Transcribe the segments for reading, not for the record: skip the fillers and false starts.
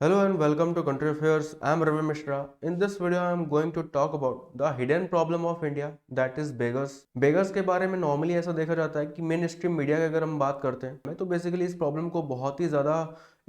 Hello and welcome to Country Affairs. I am Ravi Mishra. In this video, I am going to talk about the hidden problem of India, that is beggars. Beggars के बारे में normally ऐसा देखा जाता है कि main stream media की अगर हम बात करते हैं तो बेसिकली इस प्रॉब्लम को बहुत ही ज़्यादा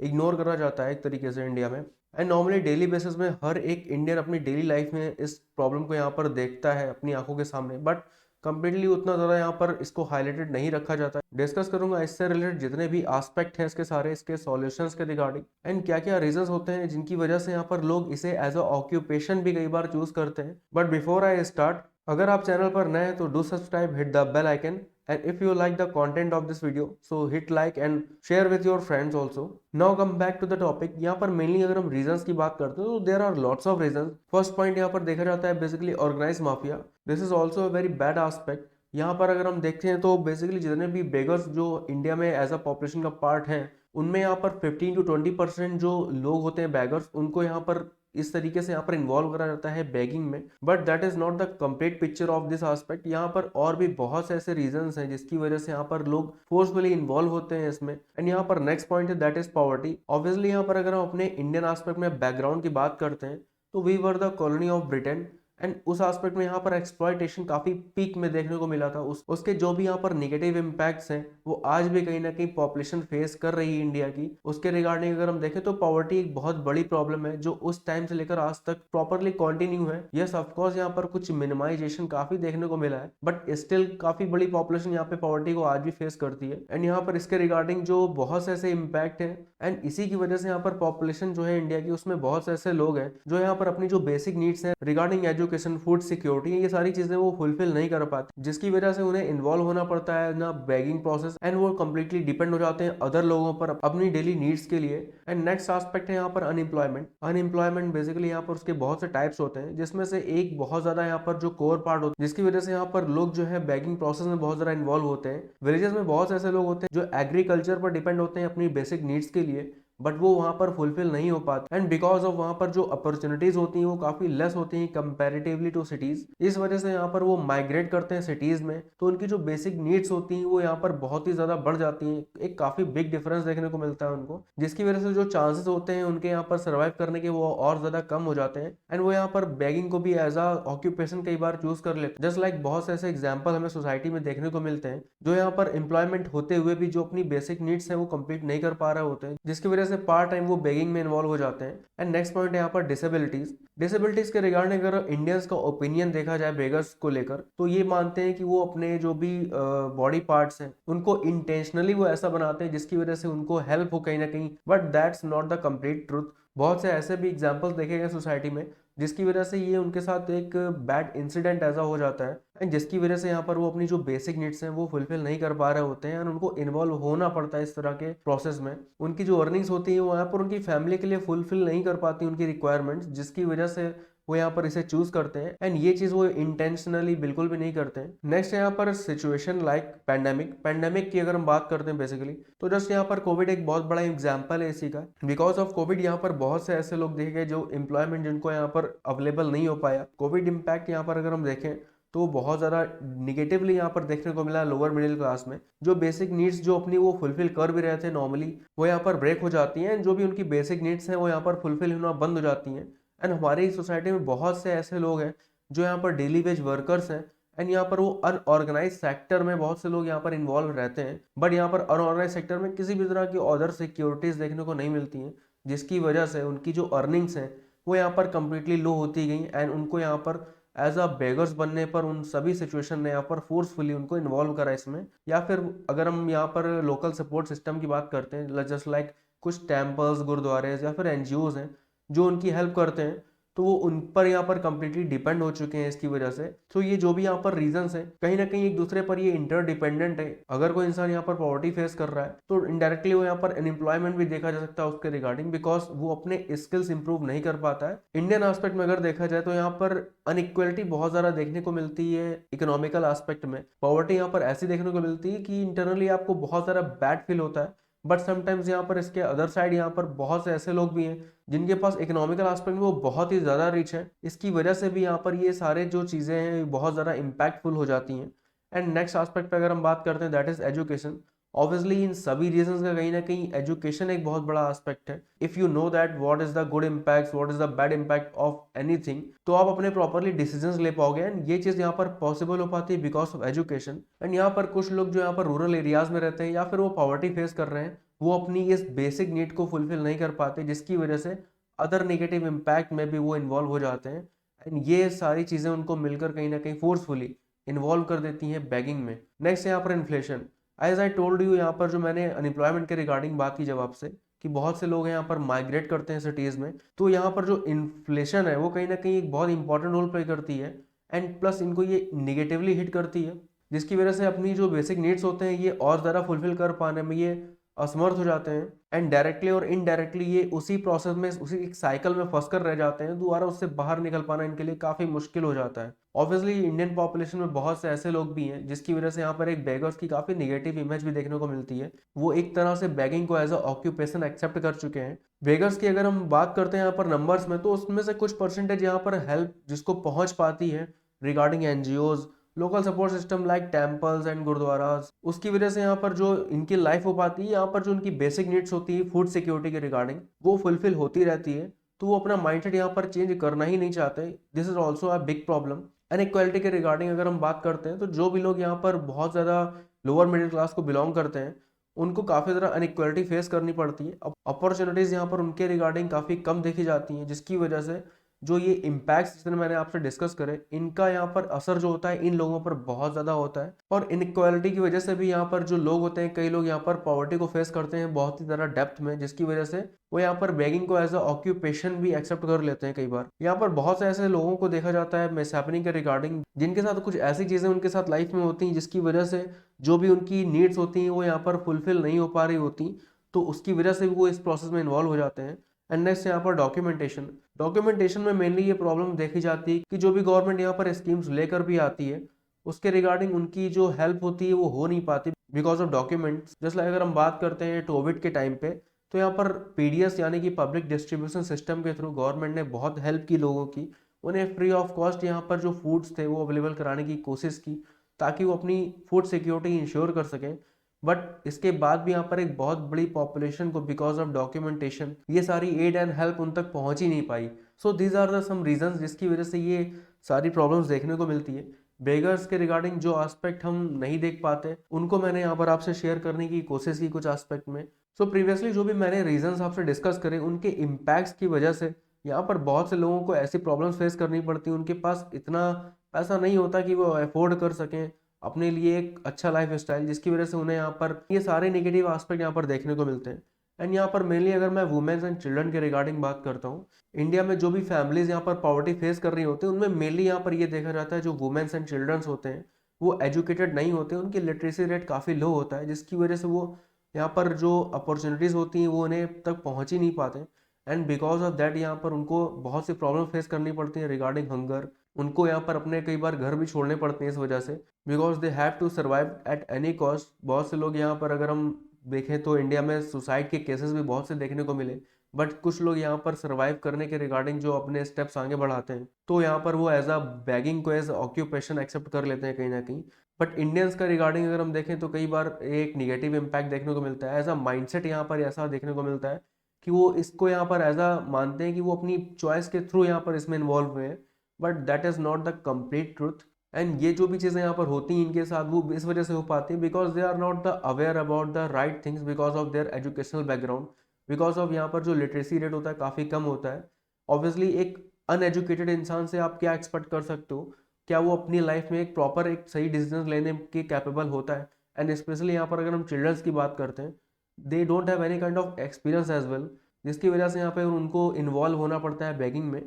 इग्नोर करा जाता है एक तरीके से इंडिया में। एंड नॉर्मली डेली बेसिस में हर एक इंडियन अपनी डेली लाइफ में इस प्रॉब्लम को यहाँ पर देखता है अपनी आंखों के सामने, बट कंप्लीटली उतना ज़्यादा यहाँ पर इसको हाईलाइटेड नहीं रखा जाता है। डिस्कस करूंगा इससे रिलेटेड जितने भी एस्पेक्ट हैं इसके सारे, इसके सॉल्यूशंस के रिगार्डिंग, एंड क्या क्या रीजंस होते हैं जिनकी वजह से यहाँ पर लोग इसे एज अ ऑक्यूपेशन भी कई बार चूज करते हैं। बट बिफोर आई स्टार्ट, अगर आप चैनल पर नए हैं तो do subscribe, hit the bell icon, and if you like the content of this video so hit like and share with your friends also. Now come back to the topic. यहाँ पर mainly अगर हम reasons की बात करते हैं तो there are lots of reasons. First point यहाँ पर देखा जाता है basically organize mafia. This is also a very bad aspect. यहाँ पर अगर हम देखते हैं तो बेसिकली जितने भी बेगर्स जो इंडिया में एज अ पॉपुलेशन का पार्ट है उनमें यहाँ पर 15 to 20% जो लोग होते हैं बैगर्स, उनको यहाँ पर इस तरीके से यहाँ पर इन्वॉल्व करा जाता है बेगिंग में। But that is not the complete picture of this aspect. यहाँ पर और भी बहुत से ऐसे रीजंस हैं जिसकी वजह से यहाँ पर लोग फोर्सफुली इन्वॉल्व होते हैं इसमें। एंड यहाँ पर नेक्स्ट पॉइंट है दैट इज पॉवर्टी। ऑब्वियसली यहाँ पर अगर हम अपने इंडियन एस्पेक्ट में बैकग्राउंड की बात करते हैं तो we were the colony of Britain, and उस एस्पेक्ट में यहाँ पर एक्सप्लॉयटेशन काफी पीक में देखने को मिला था। उसके जो भी यहाँ पर नेगेटिव इम्पैक्ट्स हैं वो आज भी कहीं ना कहीं पॉपुलेशन फेस कर रही है इंडिया की। उसके रिगार्डिंग अगर हम देखें तो पॉवर्टी एक बहुत बड़ी प्रॉब्लम है जो उस टाइम से लेकर आज तक प्रॉपरली कंटिन्यू है। यस ऑफकोर्स यहाँ पर कुछ मिनिमाइजेशन काफी देखने को मिला है, बट स्टिल काफी बड़ी पॉपुलेशन यहाँ पे पॉवर्टी को आज भी फेस करती है। एंड यहाँ पर इसके रिगार्डिंग जो बहुत से ऐसे इम्पैक्ट है, एंड इसी की वजह से यहाँ पर पॉपुलेशन जो है इंडिया की उसमें बहुत से ऐसे लोग हैं जो यहाँ पर अपनी जो बेसिक नीड्स हैं रिगार्डिंग एजुकेशन, फूड सिक्योरिटी, ये सारी चीजें वो फुलफिल नहीं कर पाते, जिसकी वजह से उन्हें इन्वॉल्व होना पड़ता है ना बैगिंग प्रोसेस, एंड वो कंप्लीटली डिपेंड हो जाते हैं अदर लोगों पर अपनी डेली नीड्स के लिए। एंड नेक्स्ट एस्पेक्ट है यहाँ पर अनएम्प्लॉयमेंट। अनएम्प्लॉयमेंट बेसिकली यहाँ पर उसके बहुत से टाइप्स होते हैं जिसमें से एक बहुत ज्यादा यहाँ पर जो कोर पार्ट होता है जिसकी वजह से यहाँ पर लोग जो है बैगिंग प्रोसेस में बहुत ज्यादा इन्वॉल्व होते हैं। विलेजेस में बहुत से ऐसे लोग होते हैं जो एग्रीकल्चर पर डिपेंड होते हैं अपनी बेसिक नीड्स के लिए, बट वो वहां पर फुलफिल नहीं हो पाते, एंड बिकॉज ऑफ वहां पर जो अपॉर्चुनिटीज होती हैं वो काफी लेस होती हैं कंपैरेटिवली टू सिटीज। इस वजह से यहाँ पर वो माइग्रेट करते हैं सिटीज में, तो उनकी जो बेसिक नीड्स होती हैं वो यहाँ पर बहुत ही ज्यादा बढ़ जाती हैं। एक काफी बिग डिफरेंस देखने को मिलता है उनको, जिसकी वजह से जो चांसेस होते हैं उनके यहाँ पर सर्वाइव करने के वो और ज्यादा कम हो जाते हैं, एंड वो यहाँ पर बैगिंग को भी एज अ ऑक्यूपेशन कई बार चूज कर लेते हैं। जस्ट लाइक बहुत से ऐसे एग्जाम्पल हमें सोसाइटी में देखने को मिलते हैं जो यहाँ पर एम्प्लॉयमेंट होते हुए भी जो अपनी बेसिक नीड्स है वो कंप्लीट नहीं कर पा रहे होते हैं, जिसकी वजह से पार्ट टाइम वो बेगिंग में इन्वॉल्व हो जाते हैं। एंड नेक्स्ट पॉइंट है यहाँ पर डिसेबिलिटीज। डिसेबिलिटीज के रिगार्डिंग अगर इंडियंस का ओपिनियन देखा जाए बेगर्स को लेकर तो ये मानते हैं कि वो अपने जो भी बॉडी पार्ट्स हैं उनको इंटेंशनली वो ऐसा बनाते हैं जिसकी वजह से उनको हेल्प हो कहीं ना कहीं, but that's not the complete truth. बहुत से ऐसे भी एग्जाम्पल्स देखे गए सोसाइटी में जिसकी वजह से ये उनके साथ एक बैड इंसिडेंट ऐसा हो जाता है, एंड जिसकी वजह से यहाँ पर वो अपनी जो बेसिक नीड्स हैं वो फुलफिल नहीं कर पा रहे होते हैं, एंड उनको इन्वॉल्व होना पड़ता है इस तरह के प्रोसेस में। उनकी जो अर्निंग्स होती है वो यहाँ पर उनकी फैमिली के लिए फुलफिल नहीं कर पाती उनकी रिक्वायरमेंट्स, जिसकी वजह से वो यहाँ पर इसे चूज करते हैं, एंड ये चीज वो इंटेंशनली बिल्कुल भी नहीं करते हैं। नेक्स्ट यहाँ पर सिचुएशन लाइक पैंडेमिक। पैंडेमिक की अगर हम बात करते हैं बेसिकली तो जस्ट यहाँ पर कोविड एक बहुत बड़ा एग्जाम्पल है इसी का। बिकॉज ऑफ कोविड यहाँ पर बहुत से ऐसे लोग देखे गए जो एम्प्लॉयमेंट जिनको यहाँ पर अवेलेबल नहीं हो पाया। कोविड इम्पैक्ट यहाँ पर अगर हम देखें तो बहुत ज़्यादा निगेटिवली यहाँ पर देखने को मिला लोअर मिडिल क्लास में। जो बेसिक नीड्स जो अपनी वो फुलफिल कर भी रहे थे नॉर्मली वो यहाँ पर ब्रेक हो जाती हैं, जो भी उनकी बेसिक नीड्स हैं वो यहाँ पर फुलफिल होना बंद हो जाती हैं। एंड हमारी सोसाइटी में बहुत से ऐसे लोग हैं जो यहाँ पर डेली वेज वर्कर्स हैं, एंड यहाँ पर वो अनऑर्गेनाइज सेक्टर में बहुत से लोग यहाँ पर इन्वॉल्व रहते हैं, बट यहाँ पर अनऑर्गेनाइज सेक्टर में किसी भी तरह की अदर सिक्योरिटीज देखने को नहीं मिलती हैं, जिसकी वजह से उनकी जो अर्निंग्स हैं वो यहाँ पर कंप्लीटली लो होती गई, एंड उनको यहाँ पर एज अ बेगर्स बनने पर उन सभी सिचुएशन ने यहाँ पर फोर्सफुली उनको इन्वॉल्व करा इसमें। या फिर अगर हम यहाँ पर लोकल सपोर्ट सिस्टम की बात करते हैं जस्ट लाइक कुछ टेम्पल्स, गुरुद्वारे या फिर एनजीओज हैं जो उनकी हेल्प करते हैं, तो वो उन पर यहाँ पर कंप्लीटली डिपेंड हो चुके हैं इसकी वजह से। तो ये जो भी यहाँ पर रीजंस हैं कहीं ना कहीं एक दूसरे पर ये इंटरडिपेंडेंट है। अगर कोई इंसान यहाँ पर पॉवर्टी फेस कर रहा है तो इनडायरेक्टली वो यहाँ पर अनएम्प्लॉयमेंट भी देखा जा सकता है उसके रिगार्डिंग, बिकॉज वो अपने स्किल्स इंप्रूव नहीं कर पाता है। इंडियन एस्पेक्ट में अगर देखा जाए तो यहाँ पर अनइक्वलिटी बहुत ज्यादा देखने को मिलती है। इकोनॉमिकल एस्पेक्ट में पॉवर्टी यहाँ पर ऐसी देखने को मिलती है कि इंटरनली आपको बहुत सारा बैड फील होता है, बट समटाइम्स यहाँ पर इसके अदर साइड यहाँ पर बहुत से ऐसे लोग भी हैं जिनके पास इकोनॉमिकल एस्पेक्ट में वो बहुत ही ज़्यादा रिच है। इसकी वजह से भी यहाँ पर ये सारे जो चीज़ें हैं बहुत ज़्यादा इम्पैक्टफुल हो जाती हैं। एंड नेक्स्ट एस्पेक्ट पे अगर हम बात करते हैं दैट इज़ एजुकेशन। ऑब्वियसली इन सभी रीजंस का कहीं ना कहीं एजुकेशन एक बहुत बड़ा एस्पेक्ट है। If you know that what is the good impact, what is the bad impact of anything, तो आप अपने प्रॉपरली डिसीजंस ले पाओगे। एंड ये चीज यहाँ पर पॉसिबल हो पाती है बिकॉज ऑफ एजुकेशन। एंड यहाँ पर कुछ लोग जो यहाँ पर रूरल एरियाज में रहते हैं या फिर वो पॉवर्टी फेस कर रहे हैं, वो अपनी इस बेसिक नीड को फुलफिल नहीं कर पाते, जिसकी वजह से अदर नेगेटिव इम्पैक्ट में भी वो इन्वॉल्व हो जाते हैं। एंड ये सारी चीजें उनको मिलकर कहीं ना कहीं फोर्सफुली इन्वॉल्व कर देती हैं बैगिंग में। नेक्स्ट यहाँ पर inflation. As I told you, यहाँ पर जो मैंने अनएम्प्लॉयमेंट के रिगार्डिंग बात की जब आपसे, कि बहुत से लोग यहाँ पर माइग्रेट करते हैं सिटीज में, तो यहाँ पर जो इन्फ्लेशन है वो कहीं ना कहीं एक बहुत इंपॉर्टेंट रोल प्ले करती है। एंड प्लस इनको ये निगेटिवली हिट करती है, जिसकी वजह से अपनी जो बेसिक नीड्स होते हैं ये और ज़्यादा फुलफिल कर पाने में ये असमर्थ हो जाते हैं। एंड डायरेक्टली और इनडायरेक्टली ये उसी प्रोसेस में, उसी एक साइकिल में फंस कर रह जाते हैं। दोबारा उससे बाहर निकल पाना इनके लिए काफ़ी मुश्किल हो जाता है। ऑब्वियसली इंडियन पॉपुलेशन में बहुत से ऐसे लोग भी हैं जिसकी वजह से यहाँ पर एक बेगर्स की काफ़ी नेगेटिव इमेज भी देखने को मिलती है। वो एक तरह से बैगिंग को एज अ ऑक्यूपेशन एक्सेप्ट कर चुके हैं। बेगर्स की अगर हम बात करते हैं यहाँ पर नंबर्स में, तो उसमें से कुछ परसेंटेज यहाँ पर हेल्प जिसको पहुंच पाती है regarding NGOs, local support system like temples and gurudwaras, उसकी वजह से यहाँ पर जो इनकी लाइफ हो पाती है, यहाँ पर जो उनकी बेसिक नीड्स होती है फूड सिक्योरिटी के रिगार्डिंग, वो फुलफिल होती रहती है। तो वो अपना माइंडसेट यहाँ पर चेंज करना ही नहीं चाहते। This is also a big problem. Inequality के रिगार्डिंग अगर हम बात करते हैं, तो जो भी लोग यहाँ पर बहुत ज़्यादा लोअर मिडिल क्लास को बिलोंग करते हैं, उनको काफ़ी ज़्यादा अनइक्वालिटी फेस करनी पड़ती है। अपॉर्चुनिटीज़ यहाँ पर उनके रिगार्डिंग काफ़ी कम देखी जाती हैं, जिसकी वजह से जो ये इम्पैक्ट्स जितने मैंने आपसे डिस्कस करे, इनका यहाँ पर असर जो होता है इन लोगों पर बहुत ज़्यादा होता है। और इनइक्वालिटी की वजह से भी यहाँ पर जो लोग होते हैं, कई लोग यहाँ पर पॉवर्टी को फेस करते हैं बहुत ही ज़्यादा डेप्थ में, जिसकी वजह से वो यहाँ पर बेगिंग को एज अ ऑक्यूपेशन भी एक्सेप्ट कर लेते हैं। कई बार यहाँ पर बहुत से ऐसे लोगों को देखा जाता है मिसहैपनिंग के रिगार्डिंग, जिनके साथ कुछ ऐसी चीज़ें उनके साथ लाइफ में होती हैं जिसकी वजह से जो भी उनकी नीड्स होती हैं वो यहाँ पर फुलफिल नहीं हो पा रही होती, तो उसकी वजह से भी वो इस प्रोसेस में इन्वॉल्व हो जाते हैं। एंड नेक्स्ट यहाँ पर डॉक्यूमेंटेशन। डॉक्यूमेंटेशन में मेनली ये प्रॉब्लम देखी जाती है कि जो भी गवर्नमेंट यहाँ पर स्कीम्स लेकर भी आती है, उसके रिगार्डिंग उनकी जो हेल्प होती है वो हो नहीं पाती because of documents. Just like अगर हम बात करते हैं कोविड के टाइम पे, तो यहाँ पर पीडीएस यानी कि पब्लिक डिस्ट्रीब्यूशन सिस्टम के थ्रू गवर्नमेंट ने बहुत हेल्प की लोगों की। उन्हें फ्री ऑफ कॉस्ट यहाँ पर जो फूड्स थे वो अवेलेबल कराने की कोशिश की, ताकि वो अपनी फूड सिक्योरिटी इंश्योर कर सकें। बट इसके बाद भी यहाँ पर एक बहुत बड़ी पॉपुलेशन को बिकॉज ऑफ डॉक्यूमेंटेशन ये सारी एड एंड हेल्प उन तक पहुंच ही नहीं पाई। So these are the some reasons जिसकी वजह से ये सारी प्रॉब्लम्स देखने को मिलती है। बेगर्स के रिगार्डिंग जो एस्पेक्ट हम नहीं देख पाते, उनको मैंने यहाँ पर आपसे शेयर करने की कोशिश की कुछ एस्पेक्ट में। सो प्रीवियसली जो भी मैंने रीजंस आपसे डिस्कस करे, उनके इम्पैक्ट्स की वजह से यहाँ पर बहुत से लोगों को ऐसी प्रॉब्लम्स फेस करनी पड़ती है। उनके पास इतना पैसा नहीं होता कि वो अफोर्ड कर सकें अपने लिए एक अच्छा लाइफ स्टाइल, जिसकी वजह से उन्हें यहाँ पर ये सारे नेगेटिव एस्पेक्ट यहाँ पर देखने को मिलते हैं। एंड यहाँ पर मेनली अगर मैं वुमेन्स एंड चिल्ड्रन के रिगार्डिंग बात करता हूँ, इंडिया में जो भी फैमिलीज यहाँ पर पॉवर्टी फेस कर रही होती है, उनमें मेनली यहाँ पर ये देखा जाता है जो वुमेन्स एंड चिल्ड्रंस होते हैं वो एजुकेटेड नहीं होते, उनकी लिटरेसी रेट काफ़ी लो होता है, जिसकी वजह से वो यहाँ पर जो अपॉर्चुनिटीज़ होती हैं वो उन्हें तक पहुँच ही नहीं पाते। एंड बिकॉज ऑफ दैट यहाँ पर उनको बहुत सी प्रॉब्लम फेस करनी पड़ती है रिगार्डिंग हंगर। उनको यहाँ पर अपने कई बार घर भी छोड़ने पड़ते हैं इस वजह से, because they have to survive at any cost. बहुत से लोग यहाँ पर अगर हम देखें तो इंडिया में सुसाइड के केसेस भी बहुत से देखने को मिले, बट कुछ लोग यहाँ पर सर्वाइव करने के रिगार्डिंग जो अपने स्टेप्स आगे बढ़ाते हैं, तो यहाँ पर वो एज अ बैगिंग को एज ऑक्यूपेशन एक्सेप्ट कर लेते हैं कहीं ना कहीं। बट इंडियंस का रिगार्डिंग अगर हम देखें तो कई बार एक निगेटिव इम्पैक्ट देखने को मिलता है। एज अ माइंडसेट यहाँ पर ऐसा देखने को मिलता है कि वो इसको यहाँ पर एज अ मानते हैं कि वो अपनी चॉइस के थ्रू यहाँ पर इसमें इन्वॉल्व हुए हैं, but that is not the complete truth. And ये जो भी चीज़ें यहाँ पर होती हैं इनके साथ, वो इस वजह से हो पाती हैं because they are not the aware about the right things, because of their educational background, because of यहाँ पर जो लिटरेसी रेट होता है काफ़ी कम होता है। ऑब्वियसली एक अनएजुकेटेड इंसान से आप क्या एक्सपेक्ट कर सकते हो, क्या वो अपनी लाइफ में एक प्रॉपर एक सही डिसीजन लेने के कैपेबल होता है। एंड स्पेशली यहाँ पर अगर हम चिल्ड्रंस की बात करते हैं, they don't have any kind of experience as well, जिसकी वजह से यहाँ पे उनको इन्वॉल्व होना पड़ता है बैगिंग में।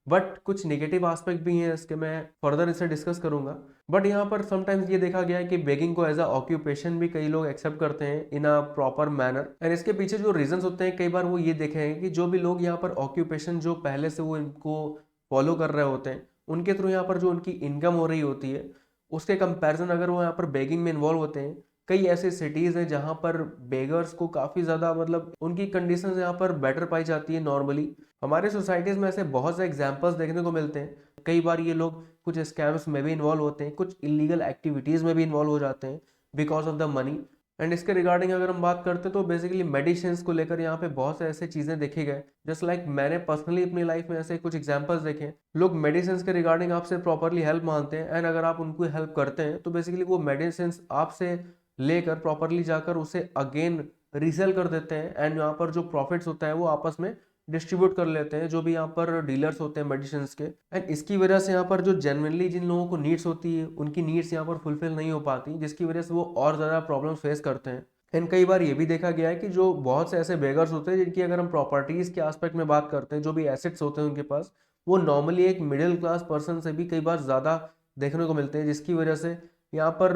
बट कुछ नेगेटिव एस्पेक्ट भी हैं इसके, मैं फर्दर इसे डिस्कस करूंगा। बट यहाँ पर समटाइम्स ये देखा गया है कि बेगिंग को एज अ ऑक्यूपेशन भी कई लोग एक्सेप्ट करते हैं इन अ प्रॉपर मैनर। एंड इसके पीछे जो रीजंस होते हैं कई बार वो ये देखे हैं कि जो भी लोग यहाँ पर ऑक्यूपेशन जो पहले से वो इनको फॉलो कर रहे होते हैं, उनके थ्रू यहाँ पर जो उनकी इनकम हो रही होती है, उसके कंपैरिजन अगर वो यहाँ पर बेगिंग में इन्वॉल्व होते हैं, कई ऐसे सिटीज़ हैं जहाँ पर बेगर्स को काफ़ी ज़्यादा मतलब उनकी कंडीशंस यहाँ पर बेटर पाई जाती है नॉर्मली। हमारे सोसाइटीज़ में ऐसे बहुत से एग्जांपल्स देखने को मिलते हैं। कई बार ये लोग कुछ स्कैम्स में भी इन्वॉल्व होते हैं, कुछ इलीगल एक्टिविटीज़ में भी इन्वॉल्व हो जाते हैं because of the money. And इसके रिगार्डिंग अगर हम बात करते हैं तो बेसिकली मेडिसिन को लेकर यहाँ पे बहुत से ऐसे चीजें देखे गए, जस्ट लाइक मैंने पर्सनली अपनी लाइफ में ऐसे कुछ एग्जांपल्स देखे हैं। लोग मेडिसिन के रिगार्डिंग आपसे प्रॉपरली हेल्प मांगते हैं एंड अगर आप उनको हेल्प करते हैं तो बेसिकली वो मेडिसिन आपसे लेकर प्रॉपरली जाकर उसे अगेन रीसेल कर देते हैं एंड यहाँ पर जो प्रॉफिट्स होता है वो आपस में डिस्ट्रीब्यूट कर लेते हैं, जो भी यहाँ पर डीलर्स होते हैं मेडिसिन के। एंड इसकी वजह से यहाँ पर जो जेन्युइनली जिन लोगों को नीड्स होती है उनकी नीड्स यहाँ पर फुलफिल नहीं हो पाती, जिसकी वजह से वो और ज़्यादा प्रॉब्लम फेस करते हैं। एंड कई बार ये भी देखा गया है कि जो बहुत से ऐसे बेगर्स होते हैं जिनकी अगर हम प्रॉपर्टीज़ के आस्पेक्ट में बात करते हैं, जो भी एसेट्स होते हैं उनके पास, वो नॉर्मली एक मिडिल क्लास पर्सन से भी कई बार ज़्यादा देखने को मिलते हैं, जिसकी वजह से यहाँ पर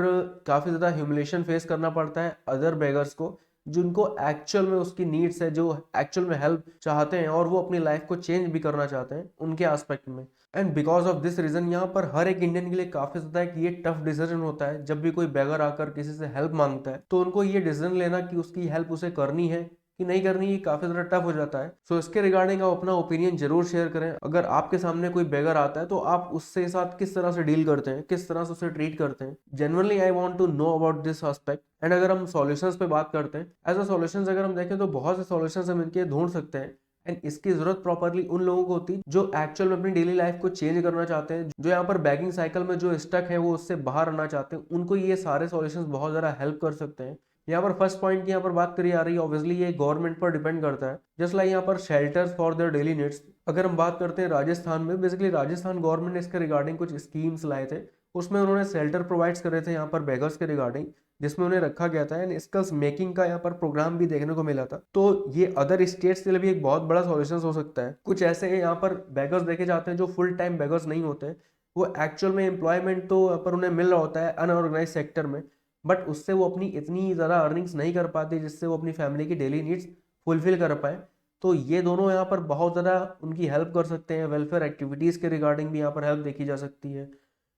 काफ़ी ज़्यादा ह्यूमिलेशन फेस करना पड़ता है अदर बेगर्स को, जिनको एक्चुअल में उसकी नीड्स है, जो एक्चुअल में हेल्प चाहते हैं और वो अपनी लाइफ को चेंज भी करना चाहते हैं उनके एस्पेक्ट में। And because of this reason यहाँ पर हर एक इंडियन के लिए काफी ज्यादा एक ये टफ डिसीजन होता है, जब भी कोई बेगर आकर किसी से हेल्प मांगता है तो उनको ये डिसीजन लेना कि उसकी हेल्प उसे करनी है कि नहीं करनी, ये काफी ज्यादा टफ हो जाता है। सो इसके रिगार्डिंग आप अपना ओपिनियन जरूर शेयर करें। अगर आपके सामने कोई बेगर आता है तो आप उससे साथ किस तरह से डील करते हैं, किस तरह से उसे ट्रीट करते हैं। Generally I want to know about this aspect. And अगर हम सॉल्यूशंस पे बात करते हैं, एज अ सॉल्यूशंस अगर हम देखें तो बहुत से सॉल्यूशंस हम इनके ढूंढ सकते हैं। एंड इसकी जरूरत प्रॉपरली उन लोगों को होती है जो एक्चुअल में अपनी डेली लाइफ को चेंज करना चाहते हैं, जो यहाँ पर बैगिंग साइकिल में जो स्टक है वो उससे बाहर आना चाहते हैं। उनको ये सारे सॉल्यूशंस बहुत ज़्यादा हेल्प कर सकते हैं। यहाँ पर फर्स्ट पॉइंट की यहाँ पर बात करी आ रही है, ऑब्वियसली ये गवर्नमेंट पर डिपेंड करता है। जस्ट लाइक यहाँ पर shelters for their daily needs. अगर हम बात करते हैं राजस्थान में, बेसिकली राजस्थान गवर्नमेंट ने इसके रिगार्डिंग कुछ स्कीम्स लाए थे, उसमें उन्होंने शेल्टर प्रोवाइड्स करे थे यहाँ पर बेगर्स के रिगार्डिंग, जिसमें उन्हें रखा गया था एंड स्किल्स मेकिंग का यहाँ पर प्रोग्राम भी देखने को मिला था। तो ये अदर स्टेट्स के लिए भी एक बहुत बड़ा सॉल्यूशन हो सकता है। कुछ ऐसे यहाँ पर बेगर्स देखे जाते हैं जो फुल टाइम बेगर्स नहीं होते, वो एक्चुअल में एम्प्लॉयमेंट तो यहाँ पर उन्हें मिल रहा होता है अनऑर्गेनाइज सेक्टर में, बट उससे वो अपनी इतनी ज़्यादा अर्निंग्स नहीं कर पाते जिससे वो अपनी फैमिली की डेली नीड्स फुलफिल कर पाए। तो ये दोनों यहाँ पर बहुत ज़्यादा उनकी हेल्प कर सकते हैं। वेलफेयर एक्टिविटीज़ के रिगार्डिंग भी यहाँ पर हेल्प देखी जा सकती है।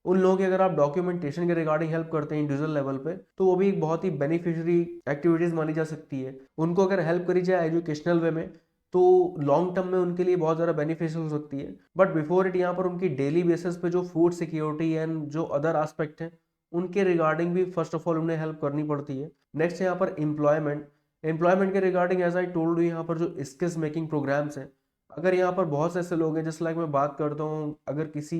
उन लोगों की अगर आप डॉक्यूमेंटेशन के रिगार्डिंग हेल्प करते हैं इंडिविजुअल लेवल पे, तो वो भी एक बहुत ही बेनिफिशियरी एक्टिविटीज़ मानी जा सकती है। उनको अगर हेल्प करी जाए एजुकेशनल वे में तो लॉन्ग टर्म में उनके लिए बहुत ज़्यादा बेनिफिशियल हो सकती है। बट बिफोर इट यहाँ पर उनकी डेली बेसिस पे जो फूड सिक्योरिटी एंड जो अदर एस्पेक्ट हैं उनके रिगार्डिंग भी फर्स्ट ऑफ ऑल उन्हें हेल्प करनी पड़ती है। नेक्स्ट यहाँ पर एम्प्लॉयमेंट के regarding as I told you, यहाँ पर जो स्किल्स मेकिंग प्रोग्राम्स हैं, अगर यहाँ पर बहुत से ऐसे लोग हैं, जस्ट लाइक मैं बात करता हूँ, अगर किसी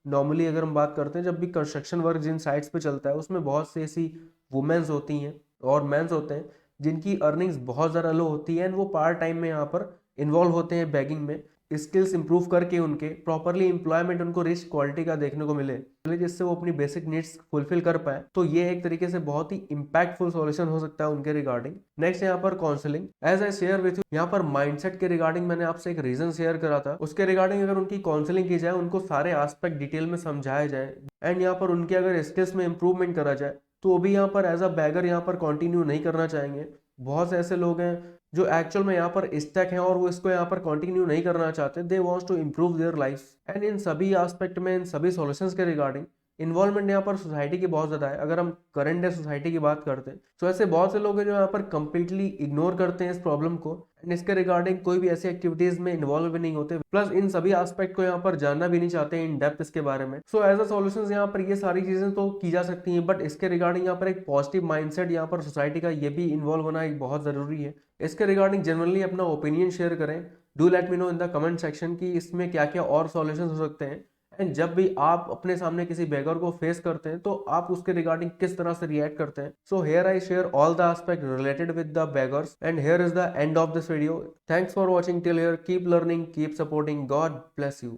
नॉर्मली अगर हम बात करते हैं, जब भी कंस्ट्रक्शन वर्क जिन साइट्स पे चलता है उसमें बहुत सी ऐसी वुमेन्स होती हैं और मेंस होते हैं जिनकी अर्निंग्स बहुत ज़्यादा लो होती है एंड वो पार्ट टाइम में यहाँ पर इन्वॉल्व होते हैं बैगिंग में, स्किल्स इंप्रूव करके उनके प्रॉपरली एम्प्लॉयमेंट उनको रिच क्वालिटी का देखने को मिले जिससे वो अपनी बेसिक नीड्स फुलफिल कर पाए। तो ये एक तरीके से बहुत ही इंपैक्टफुल सॉल्यूशन हो सकता है उनके रिगार्डिंग। नेक्स्ट यहाँ पर counselling, as I share with you, यहाँ पर माइंडसेट के रिगार्डिंग मैंने आपसे एक रीजन शेयर करा था, उसके रिगार्डिंग अगर उनकी काउंसलिंग की जाए, उनको सारे एस्पेक्ट डिटेल में समझाया जाए एंड यहाँ पर उनके अगर स्किल्स में इंप्रूवमेंट करा जाए, तो वो भी यहाँ पर एज अ बैगर यहाँ पर कंटिन्यू नहीं करना चाहेंगे। बहुत से ऐसे लोग हैं जो एक्चुअल में यहाँ पर स्टक हैं और वो इसको यहाँ पर कंटिन्यू नहीं करना चाहते, they wants to improve their life. And इन सभी एस्पेक्ट में, इन सभी सॉल्यूशंस के रिगार्डिंग इन्वॉल्वमेंट यहाँ पर सोसाइटी की बहुत ज़्यादा है। अगर हम करंट डे सोसाइटी की बात करते हैं तो ऐसे बहुत से लोग हैं जो यहाँ पर कंप्लीटली इग्नोर करते हैं इस प्रॉब्लम को एंड इसके रिगार्डिंग कोई भी ऐसी एक्टिविटीज में इन्वॉल्व भी नहीं होते, प्लस इन सभी एस्पेक्ट को यहाँ पर जानना भी नहीं चाहते इन डेप्थ इसके बारे में। सो एज अ सॉल्यूशंस यहाँ पर ये सारी चीजें तो की जा सकती हैं, बट इसके रिगार्डिंग यहाँ पर एक पॉजिटिव माइंडसेट यहाँ पर सोसाइटी का ये भी इन्वॉल्व होना एक बहुत जरूरी है। इसके रिगार्डिंग जनरली अपना ओपिनियन शेयर करें। Do let me know in the comment section कि इसमें क्या क्या और सॉल्यूशंस हो सकते हैं। एंड जब भी आप अपने सामने किसी बेगर को फेस करते हैं तो आप उसके रिगार्डिंग किस तरह से रिएक्ट करते हैं। So here I share all the aspect related with the beggars and here is the end of this video. Thanks for watching till here. Keep learning, keep supporting, God bless you.